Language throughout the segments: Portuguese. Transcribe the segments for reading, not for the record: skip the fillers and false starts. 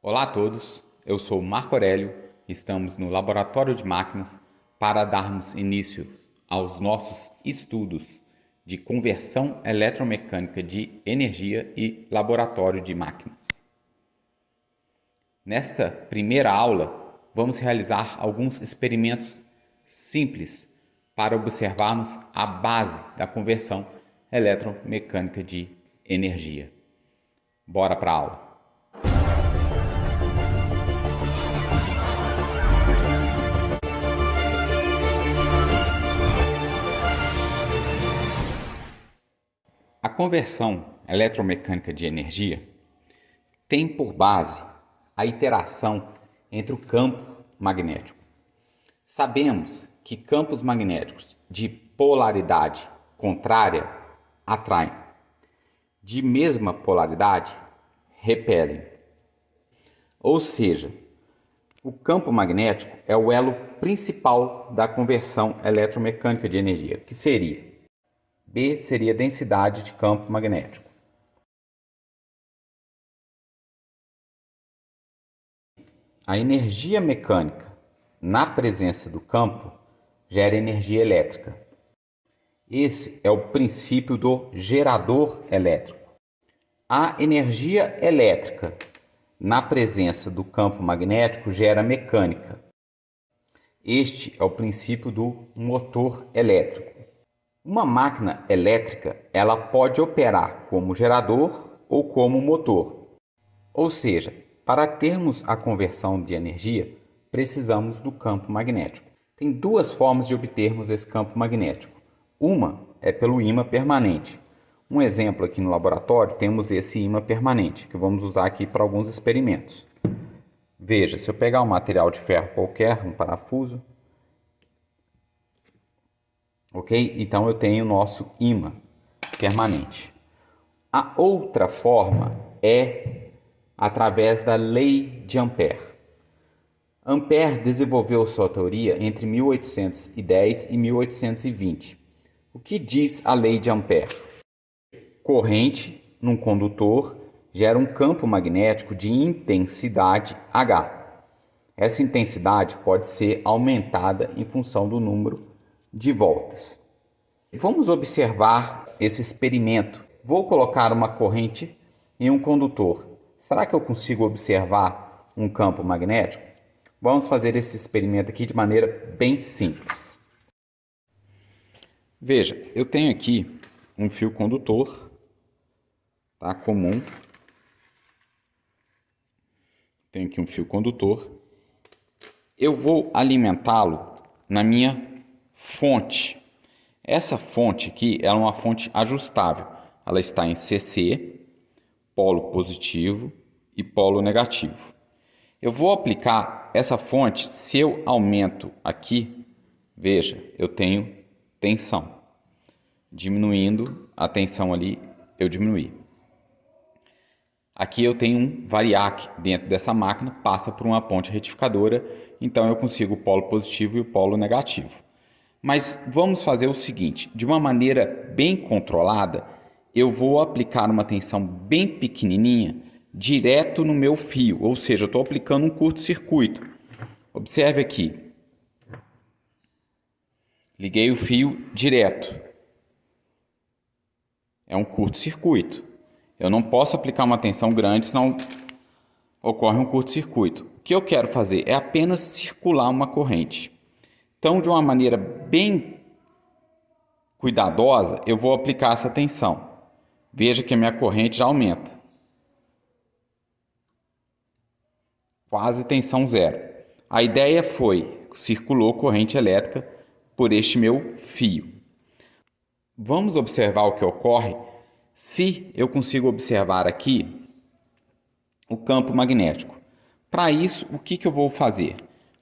Olá a todos, eu sou Marco Aurélio, estamos no Laboratório de Máquinas para darmos início aos nossos estudos de conversão eletromecânica de energia e laboratório de máquinas. Nesta primeira aula, vamos realizar alguns experimentos simples para observarmos a base da conversão eletromecânica de energia. Bora para a aula! A conversão eletromecânica de energia tem por base a interação entre o campo magnético. Sabemos que campos magnéticos de polaridade contrária atraem, de mesma polaridade repelem. Ou seja, o campo magnético é o elo principal da conversão eletromecânica de energia, que seria B seria a densidade de campo magnético. A energia mecânica na presença do campo gera energia elétrica. Esse é o princípio do gerador elétrico. A energia elétrica na presença do campo magnético gera mecânica. Este é o princípio do motor elétrico. Uma máquina elétrica, ela pode operar como gerador ou como motor. Ou seja, para termos a conversão de energia, precisamos do campo magnético. Tem duas formas de obtermos esse campo magnético. Uma é pelo ímã permanente. Um exemplo aqui no laboratório, temos esse ímã permanente, que vamos usar aqui para alguns experimentos. Veja, se eu pegar um material de ferro qualquer, um parafuso, ok? Então eu tenho o nosso ímã permanente. A outra forma é através da lei de Ampère. Ampère desenvolveu sua teoria entre 1810 e 1820. O que diz a lei de Ampère? Corrente num condutor gera um campo magnético de intensidade H. Essa intensidade pode ser aumentada em função do número de voltas. Vamos observar esse experimento. Vou colocar uma corrente em um condutor. Será que eu consigo observar um campo magnético? Vamos fazer esse experimento aqui de maneira bem simples. Veja, eu tenho aqui um fio condutor, tá, comum. Tenho aqui um fio condutor. Eu vou alimentá-lo na minha fonte. Essa fonte aqui é uma fonte ajustável. Ela está em CC, polo positivo e polo negativo. Eu vou aplicar essa fonte, se eu aumento aqui, veja, eu tenho tensão. Diminuindo a tensão ali, eu diminuí. Aqui eu tenho um variac dentro dessa máquina, passa por uma ponte retificadora, então eu consigo o polo positivo e o polo negativo. Mas vamos fazer o seguinte, de uma maneira bem controlada, eu vou aplicar uma tensão bem pequenininha direto no meu fio, ou seja, eu estou aplicando um curto-circuito. Observe aqui. Liguei o fio direto. É um curto-circuito. Eu não posso aplicar uma tensão grande, senão ocorre um curto-circuito. O que eu quero fazer é apenas circular uma corrente. Então, de uma maneira bem cuidadosa, eu vou aplicar essa tensão. Veja que a minha corrente já aumenta. Quase tensão zero. A ideia foi, circulou corrente elétrica por este meu fio. Vamos observar o que ocorre se eu consigo observar aqui o campo magnético. Para isso, o que eu vou fazer?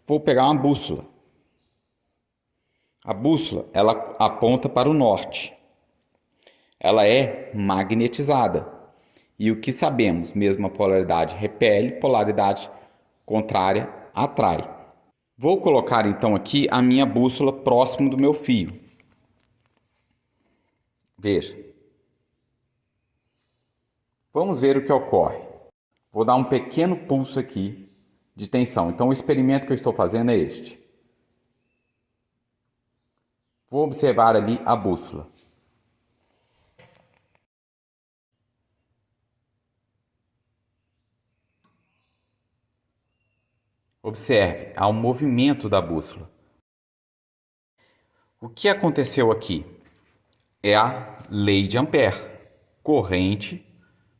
Vou pegar uma bússola. A bússola, ela aponta para o norte. Ela é magnetizada. E o que sabemos? Mesma polaridade repele, polaridade contrária atrai. Vou colocar então aqui a minha bússola próximo do meu fio. Veja. Vamos ver o que ocorre. Vou dar um pequeno pulso aqui de tensão. Então o experimento que eu estou fazendo é este. Vou observar ali a bússola. Observe, há um movimento da bússola. O que aconteceu aqui? É a lei de Ampère. Corrente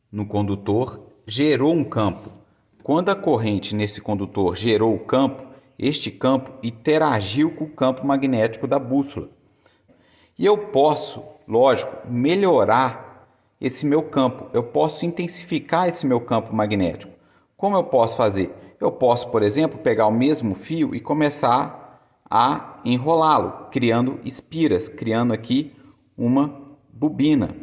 no condutor gerou um campo. Quando a corrente nesse condutor gerou o campo, este campo interagiu com o campo magnético da bússola. E eu posso, lógico, melhorar esse meu campo. Eu posso intensificar esse meu campo magnético. Como eu posso fazer? Eu posso, por exemplo, pegar o mesmo fio e começar a enrolá-lo, criando espiras, criando aqui uma bobina.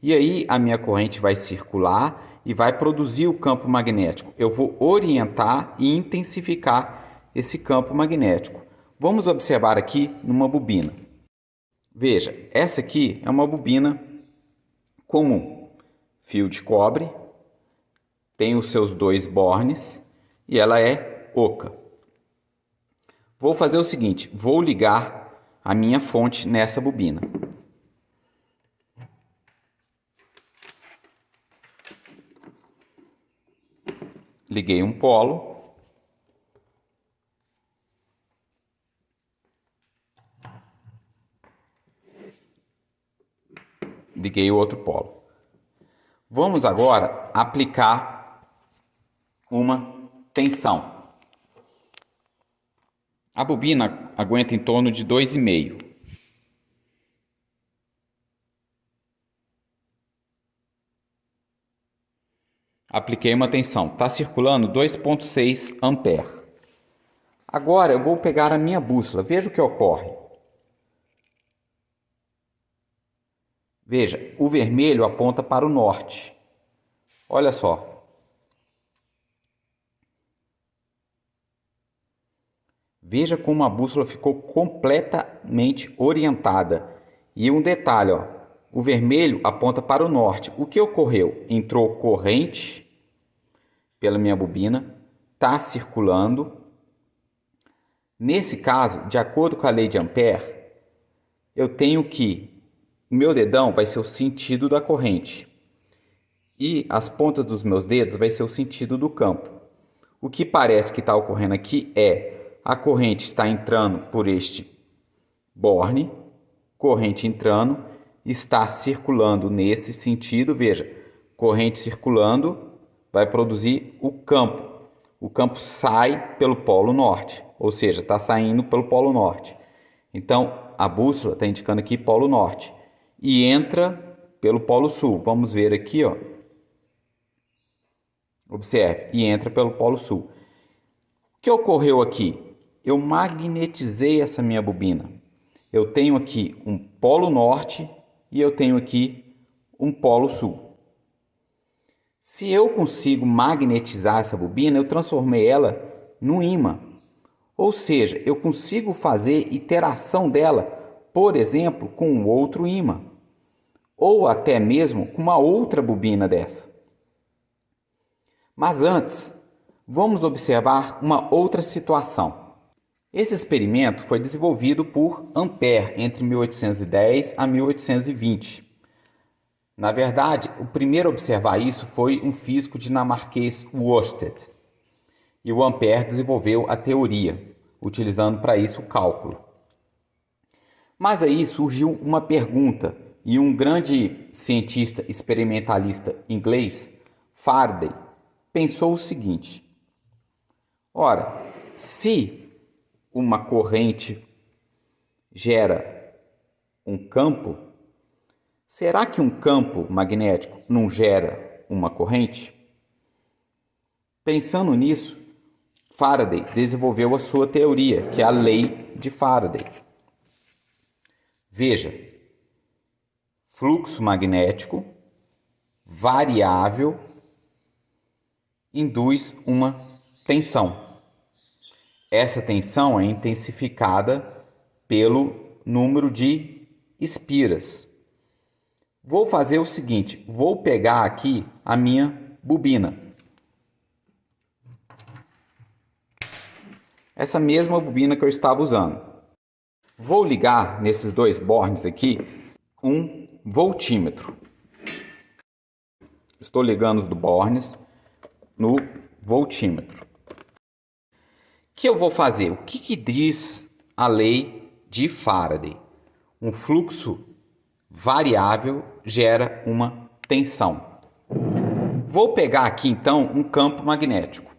E aí a minha corrente vai circular e vai produzir o campo magnético. Eu vou orientar e intensificar esse campo magnético. Vamos observar aqui numa bobina. Veja, essa aqui é uma bobina comum. Fio de cobre, tem os seus 2 bornes e ela é oca. Vou fazer o seguinte, vou ligar a minha fonte nessa bobina. Liguei um polo. Liguei o outro polo. Vamos agora aplicar uma tensão. A bobina aguenta em torno de 2,5. Apliquei uma tensão. Está circulando 2,6 ampere. Agora eu vou pegar a minha bússola. Veja o que ocorre. Veja, o vermelho aponta para o norte. Olha só. Veja como a bússola ficou completamente orientada. E um detalhe, ó, o vermelho aponta para o norte. O que ocorreu? Entrou corrente pela minha bobina, está circulando. Nesse caso, de acordo com a lei de Ampère, eu tenho que o meu dedão vai ser o sentido da corrente e as pontas dos meus dedos vai ser o sentido do campo. O que parece que está ocorrendo aqui é a corrente está entrando por este borne, corrente entrando, está circulando nesse sentido, veja, corrente circulando vai produzir o campo. O campo sai pelo polo norte, ou seja, está saindo pelo polo norte. Então, a bússola está indicando aqui polo norte e entra pelo polo sul. Vamos ver aqui, ó. Observe, e entra pelo polo sul. O que ocorreu aqui? Eu magnetizei essa minha bobina. Eu tenho aqui um polo norte e eu tenho aqui um polo sul. Se eu consigo magnetizar essa bobina, eu transformei ela num ímã. Ou seja, eu consigo fazer interação dela, por exemplo, com um outro ímã. Ou até mesmo com uma outra bobina dessa. Mas antes, vamos observar uma outra situação. Esse experimento foi desenvolvido por Ampère entre 1810 a 1820. Na verdade, o primeiro a observar isso foi um físico dinamarquês Ørsted. E o Ampère desenvolveu a teoria, utilizando para isso o cálculo. Mas aí surgiu uma pergunta e um grande cientista experimentalista inglês, Faraday, pensou o seguinte: ora, se uma corrente gera um campo, será que um campo magnético não gera uma corrente? Pensando nisso, Faraday desenvolveu a sua teoria, que é a lei de Faraday. Veja, fluxo magnético variável induz uma tensão. Essa tensão é intensificada pelo número de espiras. Vou fazer o seguinte, vou pegar aqui a minha bobina. essa mesma bobina que eu estava usando. Vou ligar nesses dois bornes aqui um voltímetro. Estou ligando os bornes no voltímetro. O que eu vou fazer? O que diz a lei de Faraday? Um fluxo variável gera uma tensão. Vou pegar aqui então um campo magnético.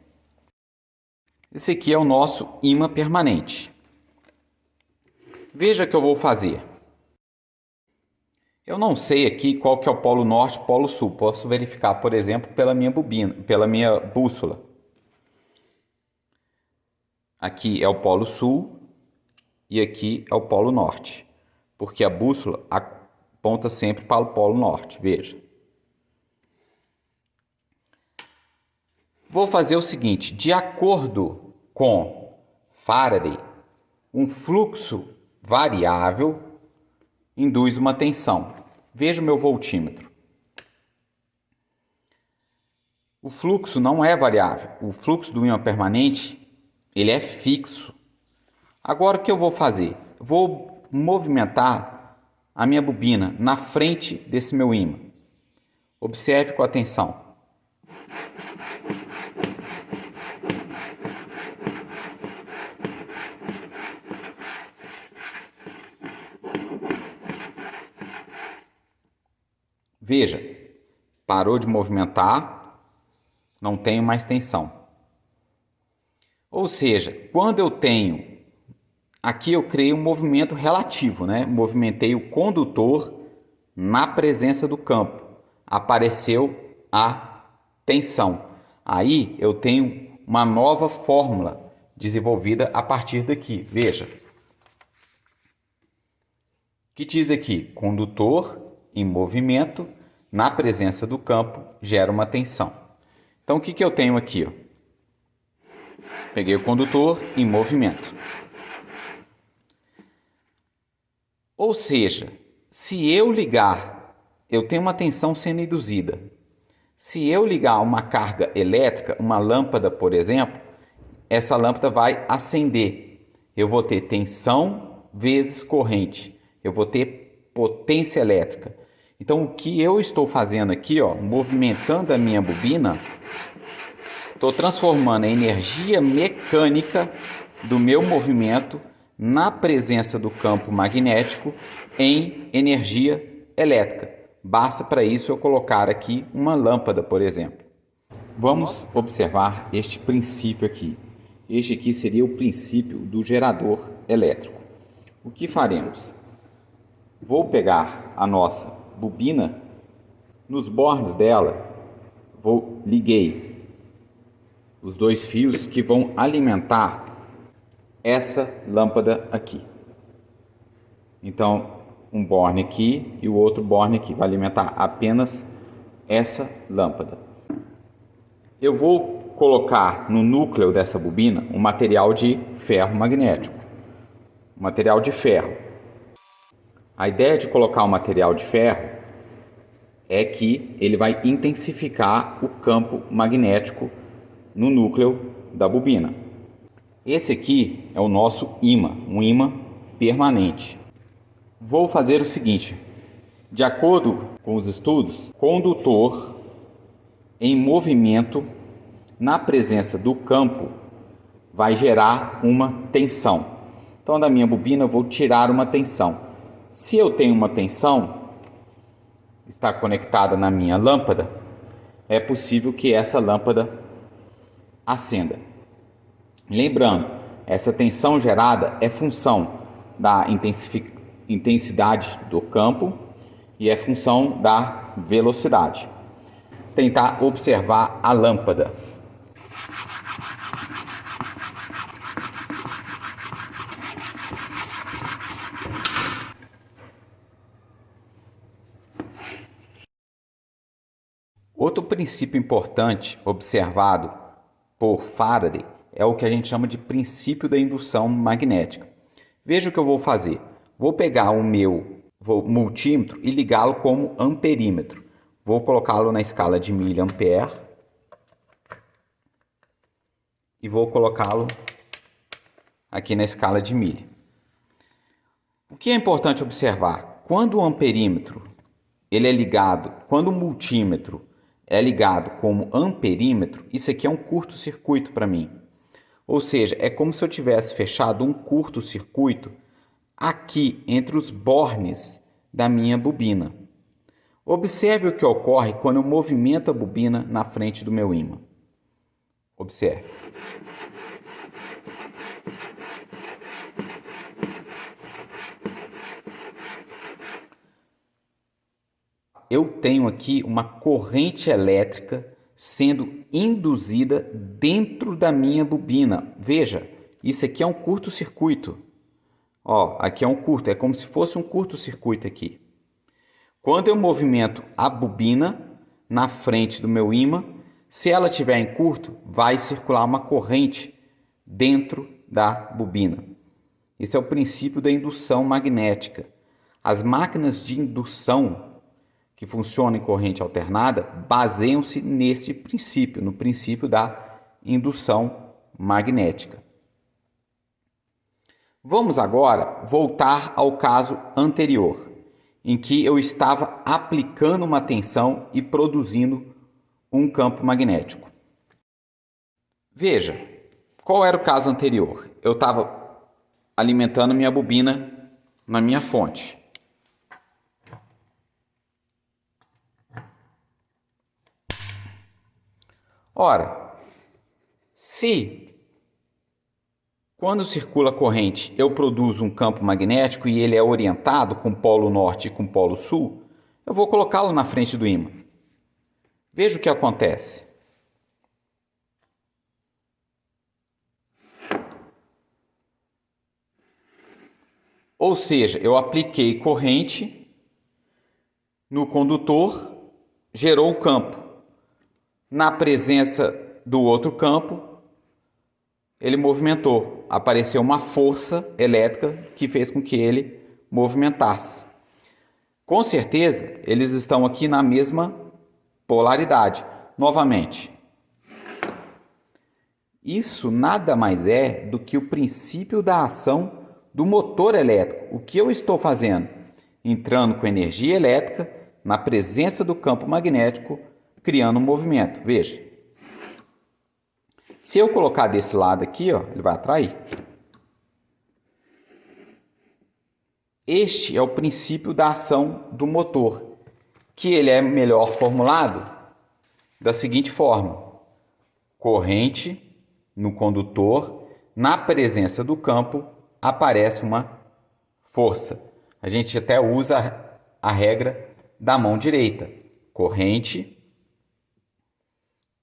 Esse aqui é o nosso ímã permanente. Veja o que eu vou fazer. Eu não sei aqui qual que é o polo norte e polo sul. Posso verificar, por exemplo, pela minha bobina, pela minha bússola. Aqui é o polo sul e aqui é o polo norte, porque a bússola aponta sempre para o polo norte. Veja. Vou fazer o seguinte, de acordo com Faraday, um fluxo variável induz uma tensão. Veja o meu voltímetro. O fluxo não é variável. O fluxo do ímã permanente, ele é fixo. Agora o que eu vou fazer? Vou movimentar a minha bobina na frente desse meu ímã. Observe com atenção. Veja, parou de movimentar, não tenho mais tensão. Ou seja, quando eu tenho, aqui eu criei um movimento relativo, né? Movimentei o condutor na presença do campo, apareceu a tensão. Aí eu tenho uma nova fórmula desenvolvida a partir daqui. Veja, que diz aqui, condutor em movimento na presença do campo gera uma tensão. Então o que eu tenho aqui? Ó? Peguei o condutor em movimento. Ou seja, se eu ligar, eu tenho uma tensão sendo induzida. Se eu ligar uma carga elétrica, uma lâmpada, por exemplo, essa lâmpada vai acender. Eu vou ter tensão vezes corrente. Eu vou ter potência elétrica. Então, o que eu estou fazendo aqui, ó, movimentando a minha bobina, estou transformando a energia mecânica do meu movimento na presença do campo magnético em energia elétrica. Basta para isso eu colocar aqui uma lâmpada, por exemplo. Vamos observar este princípio aqui. Este aqui seria o princípio do gerador elétrico. O que faremos? Vou pegar a nossa bobina, nos bornes dela, liguei os dois fios que vão alimentar essa lâmpada aqui. Então, um borne aqui e o outro borne aqui vai alimentar apenas essa lâmpada. Eu vou colocar no núcleo dessa bobina um material de ferro magnético, material de ferro. A ideia de colocar o material de ferro é que ele vai intensificar o campo magnético no núcleo da bobina. Esse aqui é o nosso ímã, um ímã permanente. Vou fazer o seguinte, de acordo com os estudos, condutor em movimento na presença do campo vai gerar uma tensão. Então, da minha bobina eu vou tirar uma tensão. Se eu tenho uma tensão, está conectada na minha lâmpada, é possível que essa lâmpada acenda. Lembrando, essa tensão gerada é função da intensidade do campo e é função da velocidade. Tentar observar a lâmpada. Outro princípio importante observado por Faraday é o que a gente chama de princípio da indução magnética. Veja o que eu vou fazer. Vou pegar o meu multímetro e ligá-lo como amperímetro. Vou colocá-lo na escala de miliampere e vou colocá-lo aqui na escala de milha. O que é importante observar? Quando o amperímetro ele é ligado, quando o multímetro é ligado como amperímetro, isso aqui é um curto-circuito para mim. Ou seja, é como se eu tivesse fechado um curto-circuito aqui entre os bornes da minha bobina. Observe o que ocorre quando eu movimento a bobina na frente do meu ímã. Observe. Eu tenho aqui uma corrente elétrica sendo induzida dentro da minha bobina. Veja, isso aqui é um curto-circuito. Ó, aqui é um curto, é como se fosse um curto-circuito aqui. Quando eu movimento a bobina na frente do meu ímã, se ela estiver em curto, vai circular uma corrente dentro da bobina. Esse é o princípio da indução magnética. As máquinas de indução que funcionam em corrente alternada baseiam-se nesse princípio, no princípio da indução magnética. Vamos agora voltar ao caso anterior, em que eu estava aplicando uma tensão e produzindo um campo magnético. Veja, qual era o caso anterior? Eu estava alimentando minha bobina na minha fonte. Ora, se quando circula a corrente eu produzo um campo magnético e ele é orientado com polo norte e com polo sul, eu vou colocá-lo na frente do ímã. Veja o que acontece. Ou seja, eu apliquei corrente no condutor, gerou o campo. Na presença do outro campo, ele movimentou. Apareceu uma força elétrica que fez com que ele movimentasse. Com certeza, eles estão aqui na mesma polaridade. Novamente, isso nada mais é do que o princípio da ação do motor elétrico. O que eu estou fazendo? Entrando com energia elétrica na presença do campo magnético, criando um movimento. Veja. Se eu colocar desse lado aqui, ó, ele vai atrair. Este é o princípio da ação do motor, que ele é melhor formulado da seguinte forma: corrente no condutor, na presença do campo, aparece uma força. A gente até usa a regra da mão direita: corrente,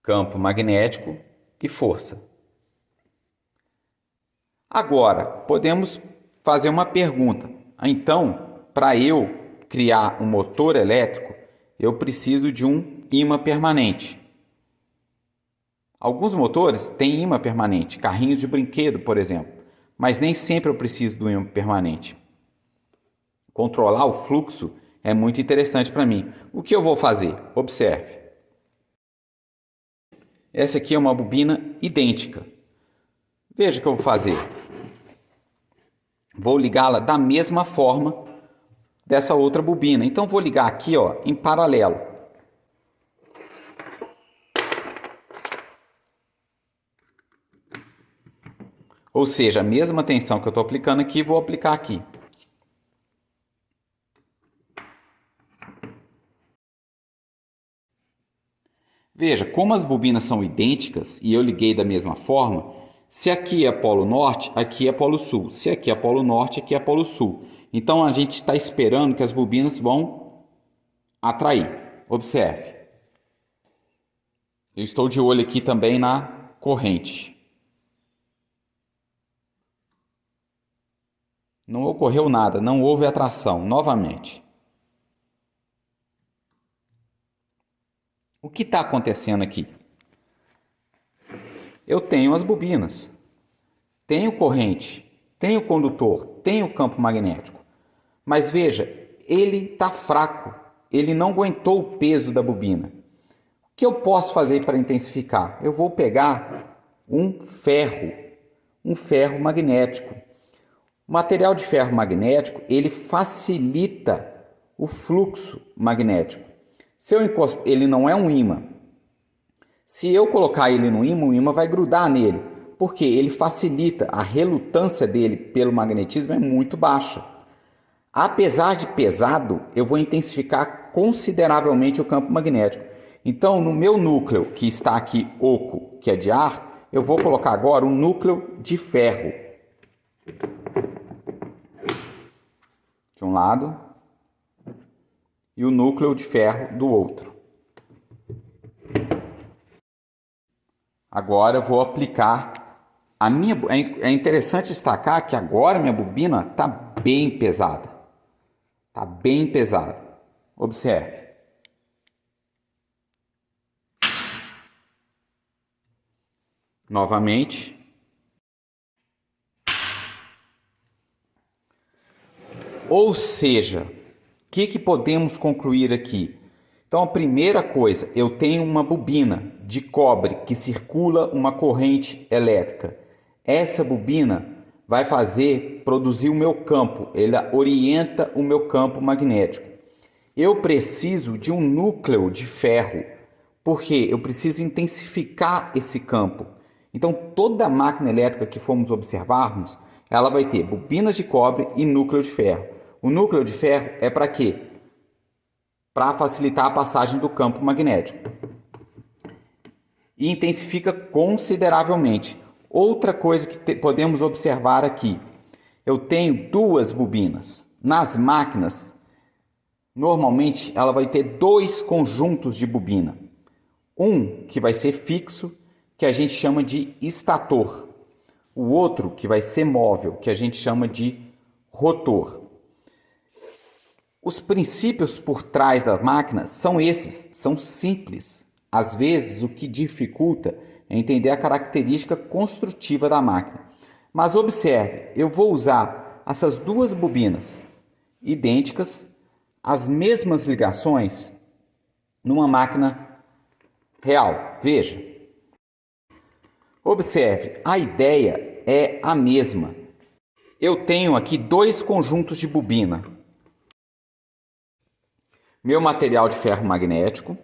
campo magnético e força. Agora, podemos fazer uma pergunta. Então, para eu criar um motor elétrico, eu preciso de um ímã permanente. Alguns motores têm ímã permanente, carrinhos de brinquedo, por exemplo, mas nem sempre eu preciso do ímã permanente. Controlar o fluxo é muito interessante para mim. O que eu vou fazer? Observe. Essa aqui é uma bobina idêntica. Veja o que eu vou fazer. Vou ligá-la da mesma forma dessa outra bobina. Então, vou ligar aqui, ó, em paralelo. Ou seja, a mesma tensão que eu estou aplicando aqui, vou aplicar aqui. Veja, como as bobinas são idênticas e eu liguei da mesma forma, se aqui é polo norte, aqui é polo sul. Se aqui é polo norte, aqui é polo sul. Então, a gente está esperando que as bobinas vão atrair. Observe. Eu estou de olho aqui também na corrente. Não ocorreu nada, não houve atração. Novamente. O que está acontecendo aqui? Eu tenho as bobinas, tenho corrente, tenho condutor, tenho campo magnético. Mas veja, ele está fraco, ele não aguentou o peso da bobina. O que eu posso fazer para intensificar? Eu vou pegar um ferro, um ferro magnético. O material de ferro magnético, ele facilita o fluxo magnético. Se eu encostar, ele não é um ímã. Se eu colocar ele no ímã, o ímã vai grudar nele, porque ele facilita, a relutância dele pelo magnetismo é muito baixa. Apesar de pesado, eu vou intensificar consideravelmente o campo magnético. Então, no meu núcleo, que está aqui oco, que é de ar, eu vou colocar agora um núcleo de ferro. De um lado e o núcleo de ferro do outro. Agora eu vou aplicar a minha... É interessante destacar que agora minha bobina está bem pesada. Está bem pesada. Observe. Novamente. Ou seja, o que podemos concluir aqui? Então, a primeira coisa, eu tenho uma bobina de cobre que circula uma corrente elétrica. Essa bobina vai produzir o meu campo, ela orienta o meu campo magnético. Eu preciso de um núcleo de ferro, porque eu preciso intensificar esse campo. Então, toda máquina elétrica que formos observarmos, ela vai ter bobinas de cobre e núcleo de ferro. O núcleo de ferro é para quê? Para facilitar a passagem do campo magnético. E intensifica consideravelmente. Outra coisa que podemos observar aqui, eu tenho duas bobinas. Nas máquinas, normalmente ela vai ter dois conjuntos de bobina. Um que vai ser fixo, que a gente chama de estator. O outro que vai ser móvel, que a gente chama de rotor. Os princípios por trás da máquina são esses, são simples. Às vezes, o que dificulta é entender a característica construtiva da máquina. Mas observe, eu vou usar essas duas bobinas idênticas, as mesmas ligações, numa máquina real. Veja. Observe, a ideia é a mesma. Eu tenho aqui dois conjuntos de bobina. Meu material de ferro magnético.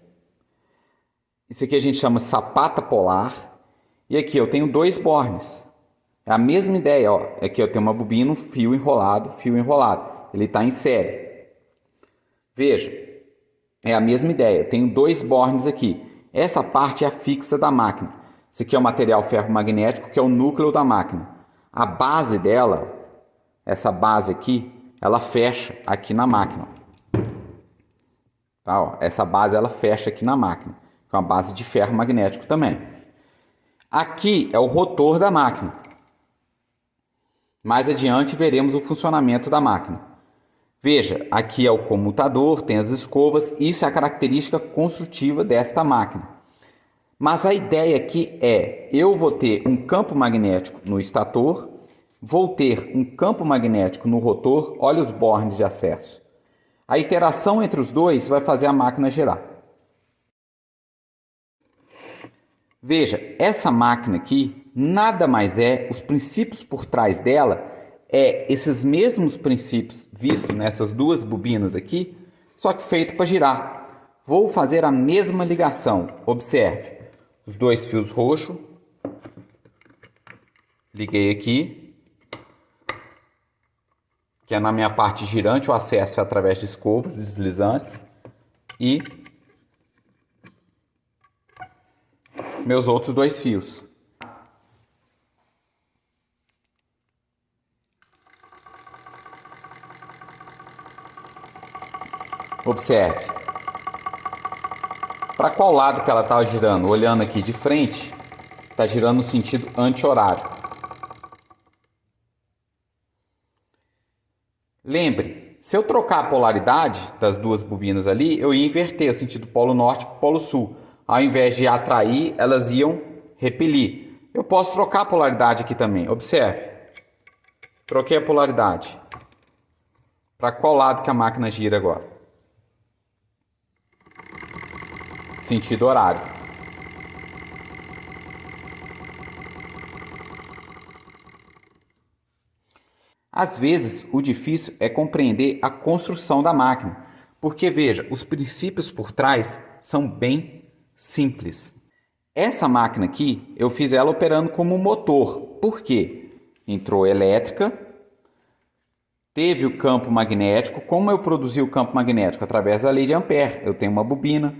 Isso aqui a gente chama sapata polar. E aqui eu tenho dois bornes. É a mesma ideia, ó. Aqui eu tenho uma bobina, um fio enrolado, fio enrolado. Ele está em série. Veja, é a mesma ideia. Eu tenho dois bornes aqui. Essa parte é a fixa da máquina. Esse aqui é o material ferromagnético, que é o núcleo da máquina. A base dela, essa base aqui, ela fecha aqui na máquina. Tá, ó. Essa base ela fecha aqui na máquina, com a base de ferro magnético também. Aqui é o rotor da máquina. Mais adiante veremos o funcionamento da máquina. Veja, aqui é o comutador, tem as escovas, isso é a característica construtiva desta máquina. Mas a ideia aqui é, eu vou ter um campo magnético no estator, vou ter um campo magnético no rotor, olha os bornes de acesso. A interação entre os dois vai fazer a máquina girar. Veja, essa máquina aqui nada mais é, os princípios por trás dela é esses mesmos princípios vistos nessas duas bobinas aqui, só que feito para girar. Vou fazer a mesma ligação. Observe, os dois fios roxos, liguei aqui. Que é na minha parte girante, o acesso é através de escovas deslizantes e meus outros dois fios. Observe. Para qual lado que ela está girando? Olhando aqui de frente, está girando no sentido anti-horário. Lembre, se eu trocar a polaridade das duas bobinas ali, eu ia inverter o sentido polo norte para o polo sul. Ao invés de atrair, elas iam repelir. Eu posso trocar a polaridade aqui também. Observe. Troquei a polaridade. Para qual lado que a máquina gira agora? Sentido horário. Às vezes, o difícil é compreender a construção da máquina, porque veja, os princípios por trás são bem simples. Essa máquina aqui, eu fiz ela operando como motor. Por quê? Entrou elétrica, teve o campo magnético. Como eu produzi o campo magnético? Através da lei de Ampère. Eu tenho uma bobina,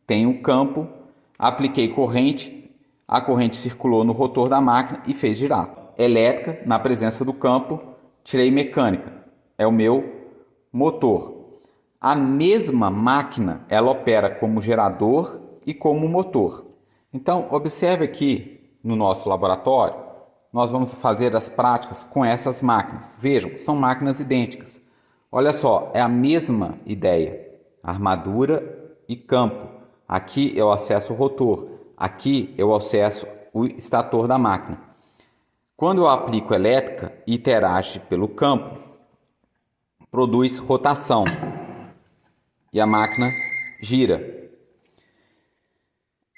tenho um campo, apliquei corrente, a corrente circulou no rotor da máquina e fez girar. Elétrica, na presença do campo, tirei mecânica. É o meu motor. A mesma máquina, ela opera como gerador e como motor. Então, observe aqui no nosso laboratório, nós vamos fazer as práticas com essas máquinas. Vejam, são máquinas idênticas. Olha só, é a mesma ideia. Armadura e campo. Aqui eu acesso o rotor. Aqui eu acesso o estator da máquina. Quando eu aplico elétrica e interage pelo campo, produz rotação. E a máquina gira.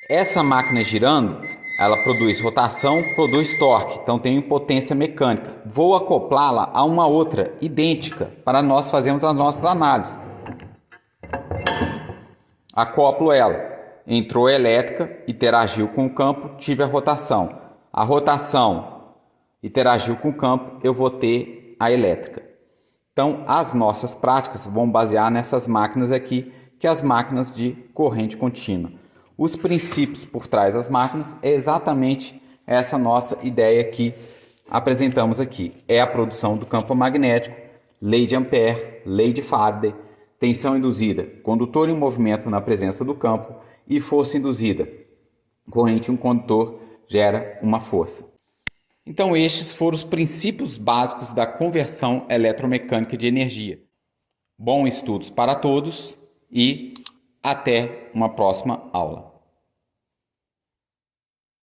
Essa máquina girando, ela produz rotação, produz torque, então tem potência mecânica. Vou acoplá-la a uma outra idêntica para nós fazermos as nossas análises. Acoplo ela, entrou a elétrica, interagiu com o campo, tive a rotação. A rotação interagiu com o campo, eu vou ter a elétrica. Então, as nossas práticas vão basear nessas máquinas aqui, que é as máquinas de corrente contínua. Os princípios por trás das máquinas é exatamente essa nossa ideia que apresentamos aqui. É a produção do campo magnético, lei de Ampère, lei de Faraday, tensão induzida, condutor em movimento na presença do campo e força induzida. Corrente em um condutor gera uma força. Então estes foram os princípios básicos da conversão eletromecânica de energia. Bons estudos para todos e até uma próxima aula.